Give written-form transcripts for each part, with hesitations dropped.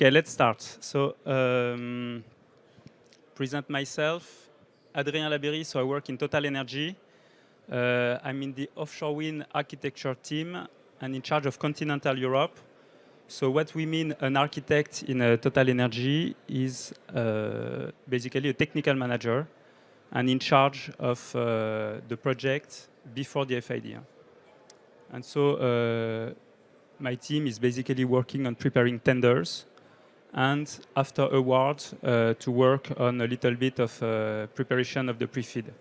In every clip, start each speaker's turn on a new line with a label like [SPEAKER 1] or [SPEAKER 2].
[SPEAKER 1] Okay, let's start. So, present myself, Hadrien Labeyrie. So I work in TotalEnergies. I'm in the offshore wind architecture team and in charge of continental Europe. So what we mean an architect in TotalEnergies is basically a technical manager and in charge of the project before the FID. And so my team is basically working on preparing tenders and after award to work on a little bit of preparation of the pre-FEED.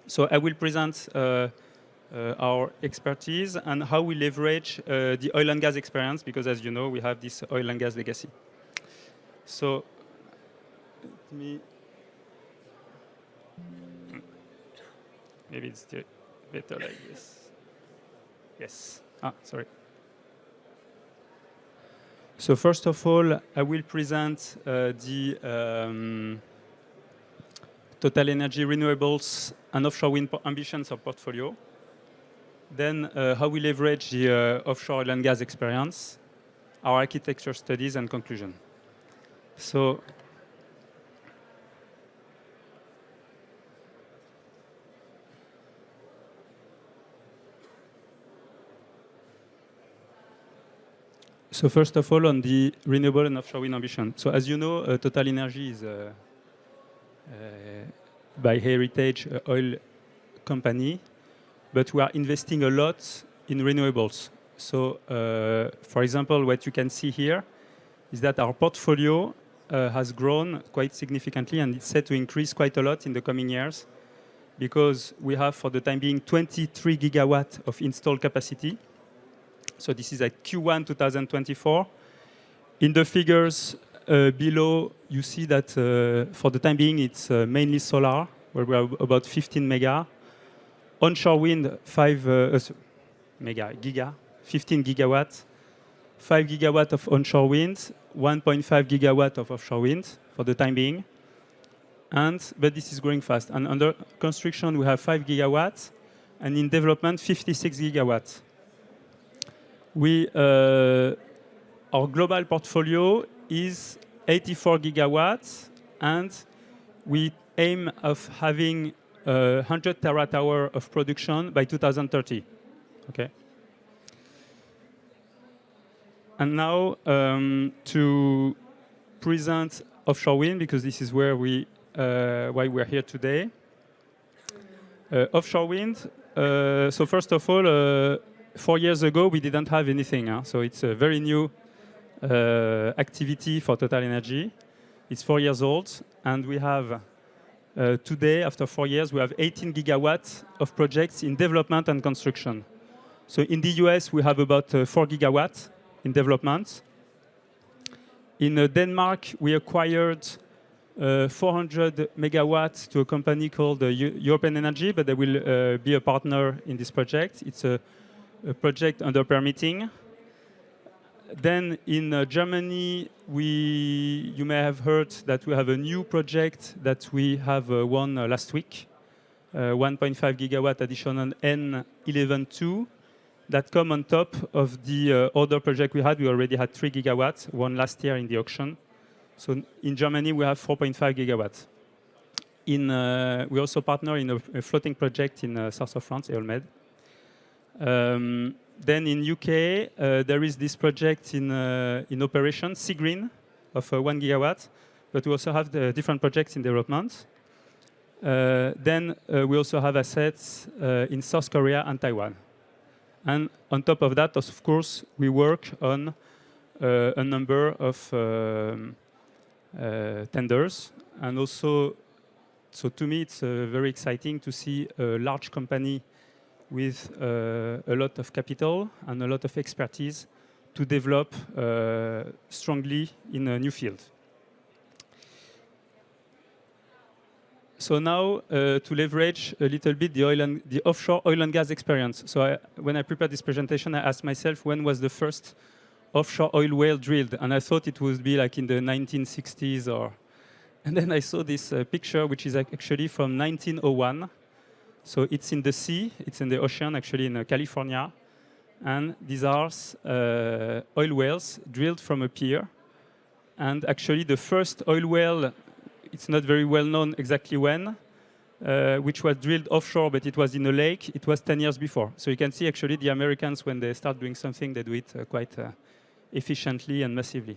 [SPEAKER 1] So I will present our expertise and how we leverage the oil and gas experience, because as you know, we have this oil and gas legacy. So maybe it's still better like this. Yes. Sorry. So first of all, I will present the TotalEnergies Renewables and offshore wind ambitions of portfolio. Then how we leverage the offshore oil and gas experience, our architecture studies and conclusion. So first of all, on the renewable and offshore wind ambition. So as you know, TotalEnergies is by heritage oil company, but we are investing a lot in renewables. So for example, what you can see here is that our portfolio has grown quite significantly and it's set to increase quite a lot in the coming years because we have for the time being 23 gigawatts of installed capacity. So this is at Q1 2024. In the figures below, you see that for the time being, it's mainly solar, where we are about 15 mega. Onshore wind, 15 gigawatts. 5 gigawatts of onshore wind, 1.5 gigawatts of offshore wind for the time being. But this is growing fast. And under construction, we have 5 gigawatts, and in development, 56 gigawatts. Our global portfolio is 84 gigawatts, and we aim of having 100 terawatt-hour of production by 2030. Okay. And now to present offshore wind, because this is where why we're here today. Offshore wind. So first of all. 4 years ago, we didn't have anything. So it's a very new activity for TotalEnergies. It's 4 years old. And we have, today, after 4 years, we have 18 gigawatts of projects in development and construction. So in the US, we have about 4 gigawatts in development. In Denmark, we acquired 400 megawatts to a company called European Energy, but they will be a partner in this project. It's a project under permitting. Then in Germany, you may have heard that we have a new project that we have won last week, 1.5 gigawatt additional N11.2 that come on top of the other project we had. We already had 3 gigawatts, one last year in the auction. So in Germany, we have 4.5 gigawatts. We also partner in a floating project in south of France, Eolmed. Then in UK, there is this project in operation, Seagreen, of 1 gigawatt, but we also have the different projects in development. Then we also have assets in South Korea and Taiwan. And on top of that, of course, we work on a number of tenders. And also, so to me, it's very exciting to see a large company with a lot of capital and a lot of expertise to develop strongly in a new field. So now to leverage a little bit the offshore oil and gas experience. So when I prepared this presentation, I asked myself when was the first offshore oil well drilled, and I thought it would be like in the 1960s and then I saw this picture, which is actually from 1901. So it's in the sea, it's in the ocean, actually in California. And these are oil wells drilled from a pier. And actually, the first oil well, it's not very well known exactly when, which was drilled offshore, but it was in a lake. It was 10 years before. So you can see actually the Americans, when they start doing something, they do it quite efficiently and massively.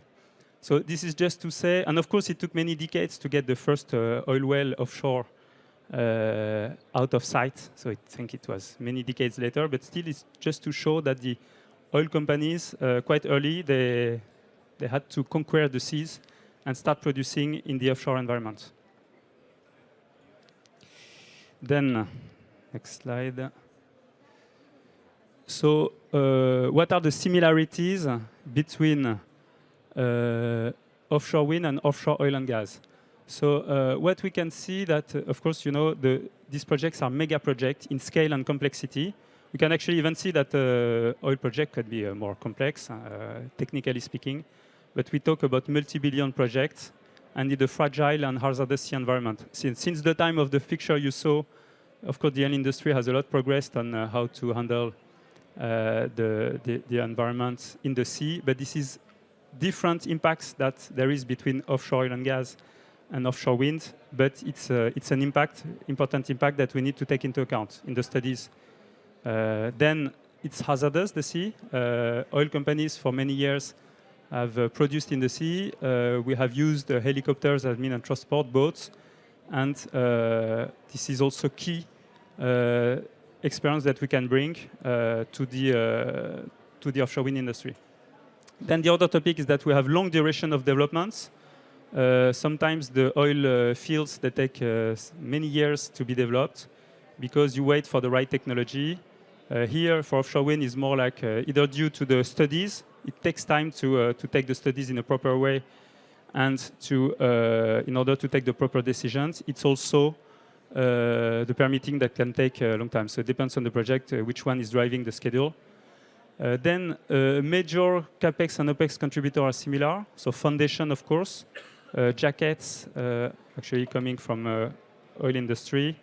[SPEAKER 1] So this is just to say, and of course it took many decades to get the first oil well offshore out of sight. So I think it was many decades later, but still it's just to show that the oil companies, quite early, they had to conquer the seas and start producing in the offshore environment. Then, next slide. So, what are the similarities between offshore wind and offshore oil and gas? So, what we can see that, of course, you know, these projects are mega projects in scale and complexity. We can actually even see that oil project could be more complex, technically speaking. But we talk about multi-billion projects and in the fragile and hazardous sea environment. Since the time of the picture you saw, of course, the oil industry has a lot progressed on how to handle the environment in the sea. But this is different impacts that there is between offshore oil and gas and offshore wind. But it's an important impact that we need to take into account in the studies. Then it's hazardous, the sea. Oil companies for many years have produced in the sea. We have used helicopters as mean and transport boats. And this is also key experience that we can bring to the offshore wind industry. Then the other topic is that we have long duration of developments. Sometimes the oil fields, they take many years to be developed because you wait for the right technology. Here, for offshore wind, is more like either due to the studies. It takes time to take the studies in a proper way and in order to take the proper decisions. It's also the permitting that can take a long time. So it depends on the project, which one is driving the schedule. Then major CapEx and OpEx contributors are similar. So foundation, of course, jackets, actually coming from oil industry,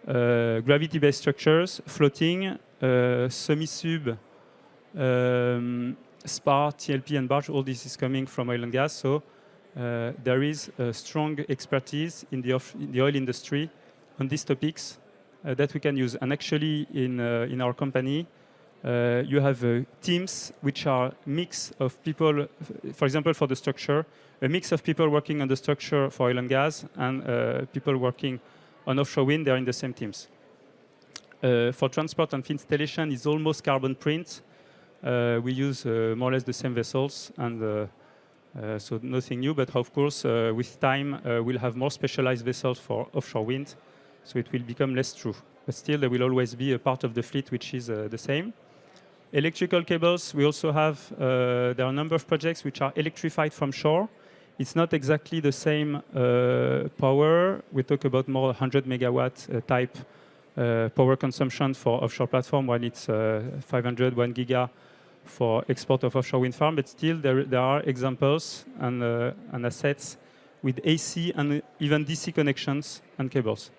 [SPEAKER 1] gravity-based structures, floating, semi-sub, spar, TLP, and barge. All this is coming from oil and gas. So there is a strong expertise in the oil industry on these topics that we can use. And actually, in our company, you have teams which are a mix of people, for example, for the structure, a mix of people working on the structure for oil and gas and people working on offshore wind. They're in the same teams. For transport and installation, it's almost carbon print. We use more or less the same vessels, and so nothing new. But of course, with time, we'll have more specialized vessels for offshore wind, so it will become less true. But still, there will always be a part of the fleet which is the same. Electrical cables, we also have, there are a number of projects which are electrified from shore. It's not exactly the same power. We talk about more 100 megawatt type power consumption for offshore platform, while it's 500, 1 giga for export of offshore wind farm. But still, there are examples and assets with AC and even DC connections and cables.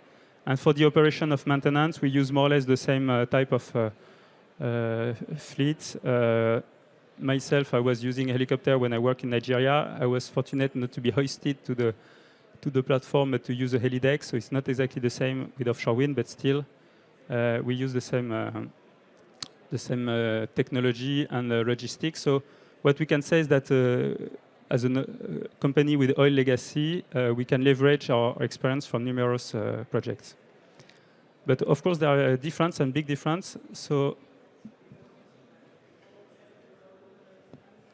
[SPEAKER 1] And for the operation of maintenance, we use more or less the same type of fleet. Myself, I was using a helicopter when I worked in Nigeria. I was fortunate not to be hoisted to the platform, but to use a helideck. So it's not exactly the same with offshore wind, but still, we use the same technology and logistics. So what we can say is that as a company with oil legacy, we can leverage our experience from numerous projects. But of course, there are a difference and big difference. So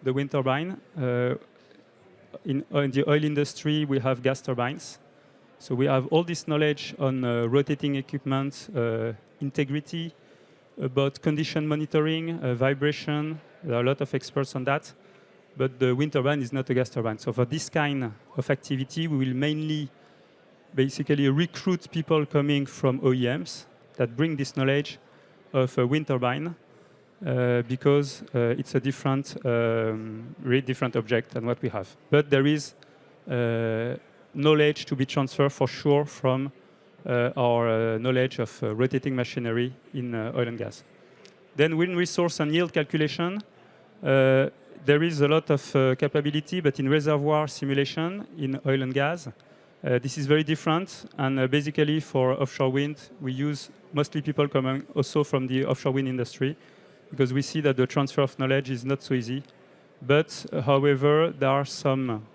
[SPEAKER 1] the wind turbine. In the oil industry, we have gas turbines. So we have all this knowledge on rotating equipment, integrity, about condition monitoring, vibration. There are a lot of experts on that. But the wind turbine is not a gas turbine. So for this kind of activity, we will mainly basically recruit people coming from OEMs that bring this knowledge of a wind turbine. Because it's a different, really different object than what we have. But there is knowledge to be transferred for sure from our knowledge of rotating machinery in oil and gas. Then wind resource and yield calculation. there is a lot of capability, but in reservoir simulation in oil and gas, this is very different. And basically for offshore wind, we use mostly people coming also from the offshore wind industry, because we see that the transfer of knowledge is not so easy. But however, there are some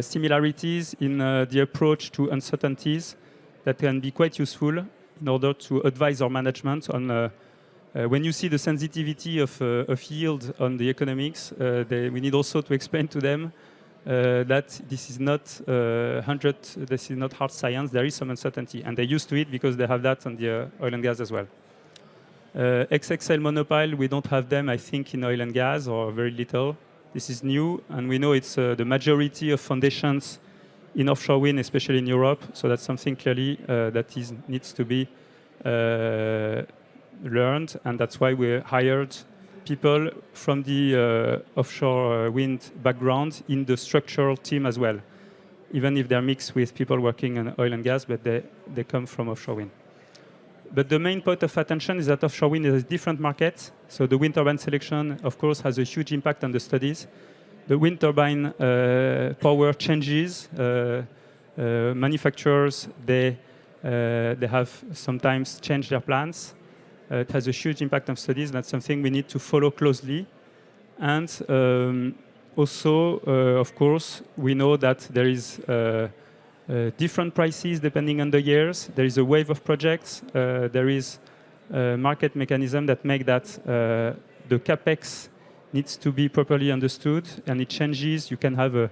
[SPEAKER 1] similarities in the approach to uncertainties that can be quite useful in order to advise our management on when you see the sensitivity of yield on the economics, we need also to explain to them that this is not this is not hard science. There is some uncertainty, and they're used to it because they have that on the oil and gas as well. XXL monopile, we don't have them, I think, in oil and gas, or very little. This is new, and we know it's the majority of foundations in offshore wind, especially in Europe. So that's something clearly that needs to be learned, and that's why we hired people from the offshore wind background in the structural team as well, even if they're mixed with people working in oil and gas, but they come from offshore wind. But the main point of attention is that offshore wind is a different market. So the wind turbine selection, of course, has a huge impact on the studies. The wind turbine power changes. Manufacturers, they have sometimes changed their plans. It has a huge impact on studies. That's something we need to follow closely. And also, of course, we know that there is different prices depending on the years. There is a wave of projects. There is a market mechanism that make that the capex needs to be properly understood, and it changes. You can have a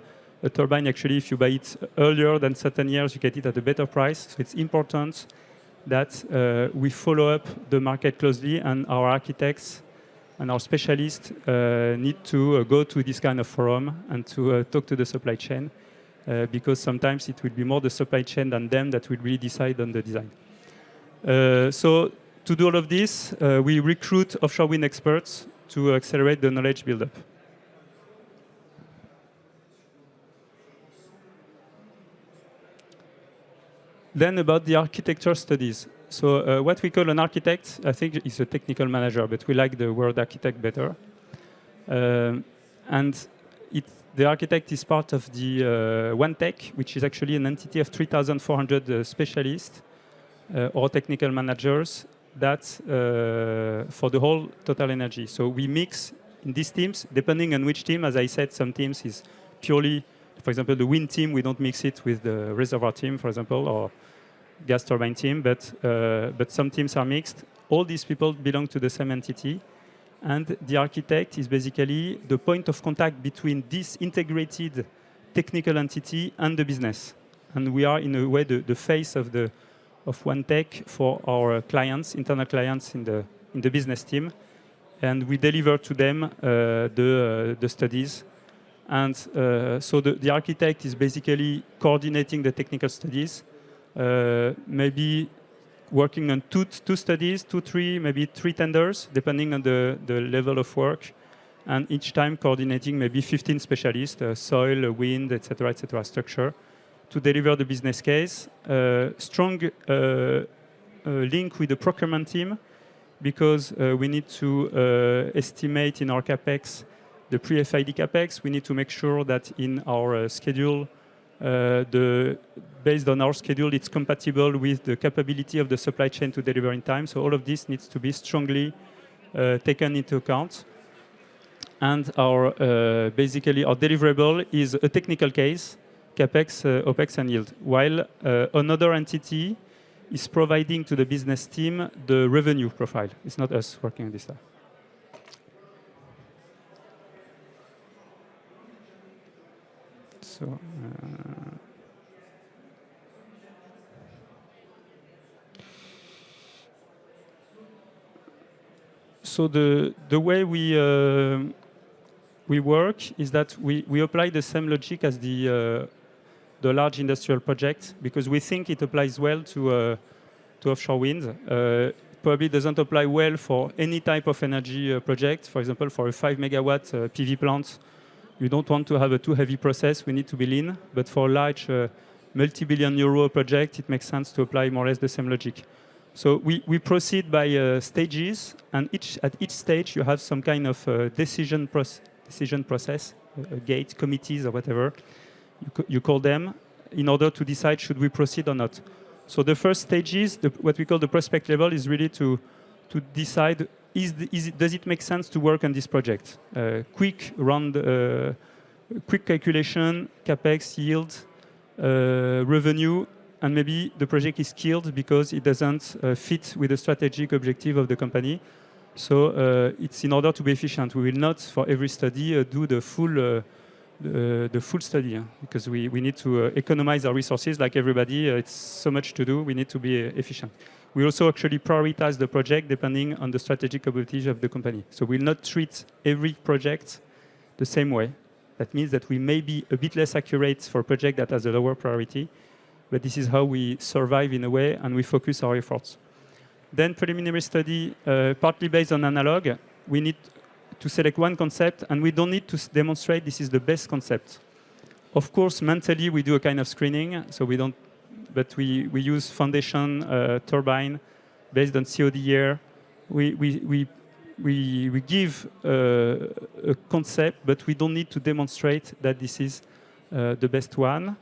[SPEAKER 1] turbine, actually, if you buy it earlier than certain years, you get it at a better price. So it's important that we follow up the market closely, and our architects and our specialists need to go to this kind of forum and to talk to the supply chain, because sometimes it will be more the supply chain than them that will really decide on the design. So to do all of this, we recruit offshore wind experts to accelerate the knowledge build-up. Then about the architecture studies. So what we call an architect, I think, is a technical manager, but we like the word architect better. And the architect is part of the OneTech, which is actually an entity of 3,400 specialists or technical managers that for the whole TotalEnergies. So we mix in these teams, depending on which team. As I said, some teams is purely, for example, the wind team, we don't mix it with the reservoir team, for example, or gas turbine team, but some teams are mixed. All these people belong to the same entity. And the architect is basically the point of contact between this integrated technical entity and the business. And we are, in a way, the face of OneTech for our clients, internal clients in the business team. And we deliver to them the studies. And so the architect is basically coordinating the technical studies, maybe working on two studies, three, maybe three tenders, depending on the level of work, and each time coordinating maybe 15 specialists, soil, wind, etc., structure, to deliver the business case. Strong link with the procurement team, because we need to estimate in our capex the pre-FID capex. We need to make sure that in our schedule, based on our schedule, it's compatible with the capability of the supply chain to deliver in time. So all of this needs to be strongly taken into account. And basically our deliverable is a technical case, capex, opex, and yield, while another entity is providing to the business team the revenue profile. It's not us working on this stuff. So the way we work is that we apply the same logic as the large industrial project, because we think it applies well to offshore wind. Probably doesn't apply well for any type of energy project. For example, for a 5 megawatt PV plant, you don't want to have a too heavy process. We need to be lean. But for a large multi-billion euro project, it makes sense to apply more or less the same logic. So we proceed by stages, and at each stage you have some kind of decision decision process, a gate, committees or whatever, you call them, in order to decide should we proceed or not. So the first stage is, what we call the prospect level, is really to decide, does it make sense to work on this project? Quick calculation, capex, yield, revenue, and maybe the project is killed because it doesn't fit with the strategic objective of the company. So it's in order to be efficient. We will not, for every study, do the full study, because we need to economize our resources like everybody. It's so much to do. We need to be efficient. We also actually prioritize the project depending on the strategic objective of the company. So we'll not treat every project the same way. That means that we may be a bit less accurate for a project that has a lower priority, but this is how we survive in a way, and we focus our efforts. Then preliminary study, partly based on analog. We need to select one concept, and we don't need to demonstrate this is the best concept. Of course, mentally, we do a kind of screening, so we don't, but we use foundation turbine based on COD year. We give a concept, but we don't need to demonstrate that this is the best one.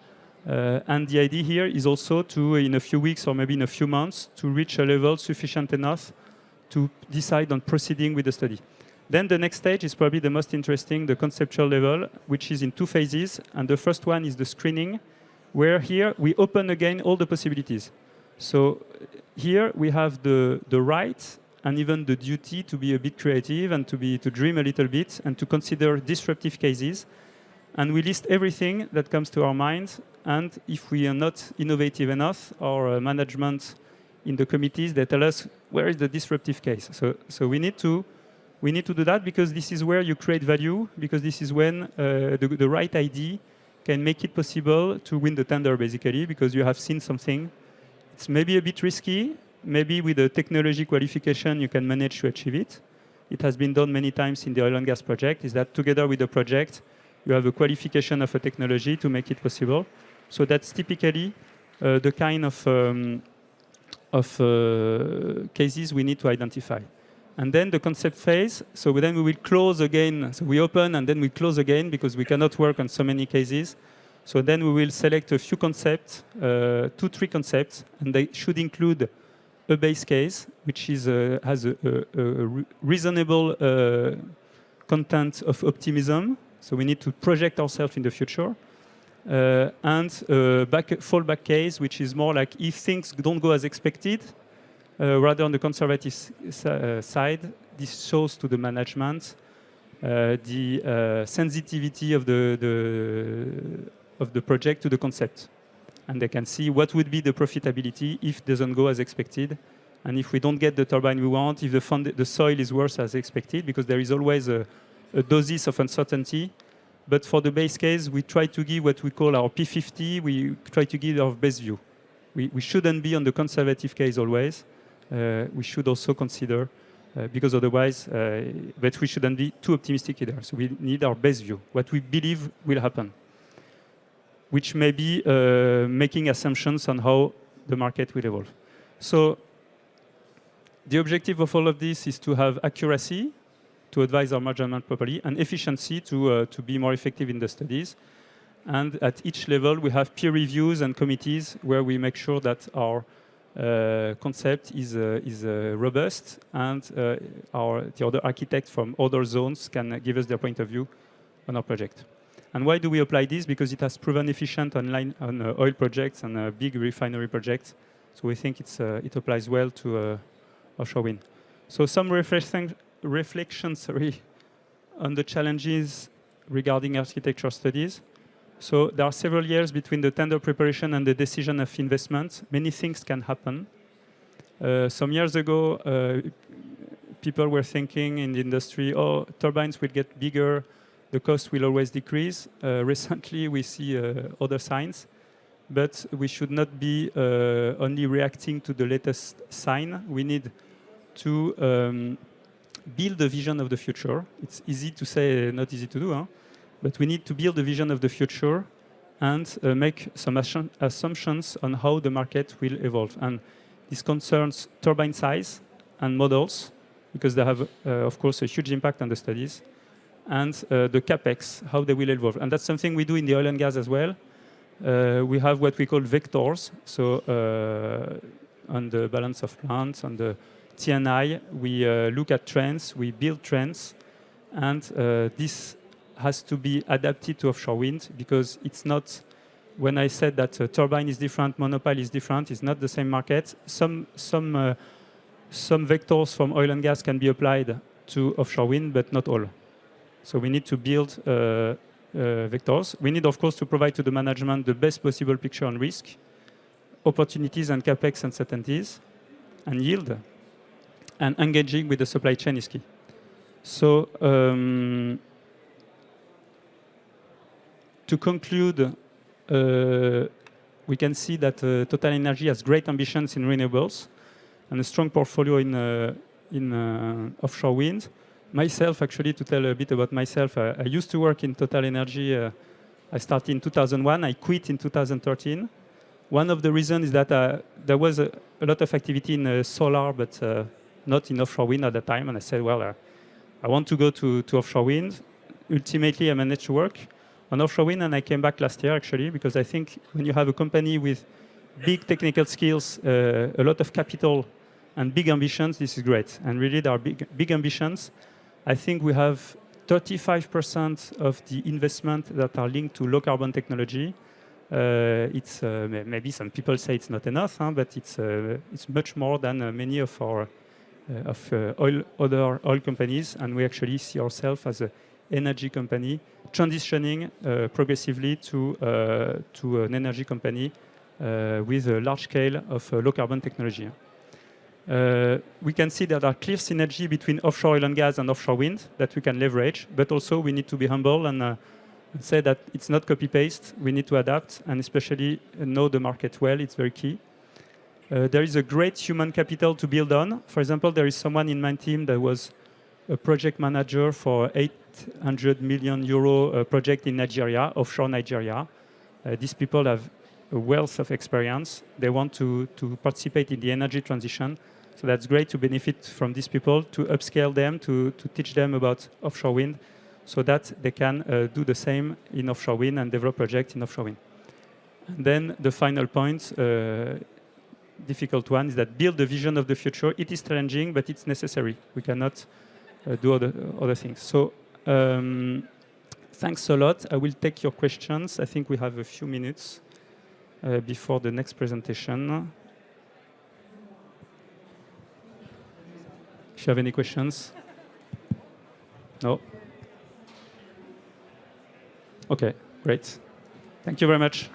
[SPEAKER 1] And the idea here is also to, in a few weeks or maybe in a few months, to reach a level sufficient enough to decide on proceeding with the study. Then the next stage is probably the most interesting, the conceptual level, which is in 2 phases. And the first one is the screening, where here we open again all the possibilities. So here we have the right and even the duty to be a bit creative and to dream a little bit and to consider disruptive cases. And we list everything that comes to our mind. And if we are not innovative enough, our management in the committees, they tell us, where is the disruptive case? So we need to do that, because this is where you create value, because this is when the right idea can make it possible to win the tender, basically, because you have seen something. It's maybe a bit risky. Maybe with the technology qualification, you can manage to achieve it. It has been done many times in the oil and gas project, is that together with the project, you have a qualification of a technology to make it possible. So that's typically the kind of cases we need to identify. And then the concept phase, so then we will close again. So we open and then we close again, because we cannot work on so many cases. So then we will select a few concepts, 2-3 concepts, and they should include a base case, which is, has a reasonable content of optimism. So we need to project ourselves in the future. And fallback case, which is more like if things don't go as expected, rather on the conservative side, this shows to the management the sensitivity of the project to the concept. And they can see what would be the profitability if it doesn't go as expected. And if we don't get the turbine we want, if the soil is worse as expected, because there is always a doses of uncertainty. But for the base case, we try to give what we call our P50. We try to give our best view. We shouldn't be on the conservative case always. We should also consider, because otherwise, but we shouldn't be too optimistic either. So we need our best view, what we believe will happen, which may be making assumptions on how the market will evolve. So the objective of all of this is to have accuracy, to advise our management properly, and efficiency to be more effective in the studies. And at each level, we have peer reviews and committees where we make sure that our concept is robust, and the other architects from other zones can give us their point of view on our project. And why do we apply this? Because it has proven efficient on oil projects and big refinery projects. So we think it applies well to offshore wind. So some reflections on the challenges regarding architecture studies. So there are several years between the tender preparation and the decision of investment. Many things can happen. Some years ago, people were thinking in the industry, oh, turbines will get bigger, the cost will always decrease. Recently, we see other signs, but we should not be only reacting to the latest sign. We need to build a vision of the future. It's easy to say, not easy to do, huh? But we need to build a vision of the future and make some assumptions on how the market will evolve. And this concerns turbine size and models, because they have, of course, a huge impact on the studies. and the capex, how they will evolve. And that's something we do in the oil and gas as well. We have what we call vectors. So on the balance of plants, on the T&I, we look at trends, we build trends, and this has to be adapted to offshore wind, because it's not, when I said that turbine is different, monopile is different, it's not the same market. Some vectors from oil and gas can be applied to offshore wind, but not all. So we need to build vectors. We need, of course, to provide to the management the best possible picture on risk, opportunities and capex uncertainties, and yield. And engaging with the supply chain is key. So to conclude, we can see that TotalEnergies has great ambitions in renewables and a strong portfolio in offshore wind. Myself, actually, to tell a bit about myself, I used to work in TotalEnergies. I started in 2001. I quit in 2013. One of the reasons is that there was a lot of activity in solar, but not in offshore wind at the time. And I said, well, I want to go to offshore wind. Ultimately, I managed to work on offshore wind, and I came back last year, actually, because I think when you have a company with big technical skills, a lot of capital, and big ambitions, this is great. And really, there are big ambitions. I think we have 35% of the investment that are linked to low-carbon technology. It's maybe some people say it's not enough, but it's much more than many of our other oil companies, and we actually see ourselves as an energy company transitioning progressively to an energy company with a large scale of low-carbon technology. We can see that there are clear synergy between offshore oil and gas and offshore wind that we can leverage, but also we need to be humble and say that it's not copy-paste. We need to adapt and especially know the market well. It's very key. There is a great human capital to build on. For example, there is someone in my team that was a project manager for 800 million euro project in Nigeria, offshore Nigeria. These people have a wealth of experience. They want to participate in the energy transition. So that's great to benefit from these people, to upscale them, to teach them about offshore wind, so that they can do the same in offshore wind and develop projects in offshore wind. And then the final point, difficult one, is that build the vision of the future. It is challenging, but it's necessary. We cannot do other things. So thanks a lot. I will take your questions. I think we have a few minutes before the next presentation. If you have any questions? No? Okay, great. Thank you very much.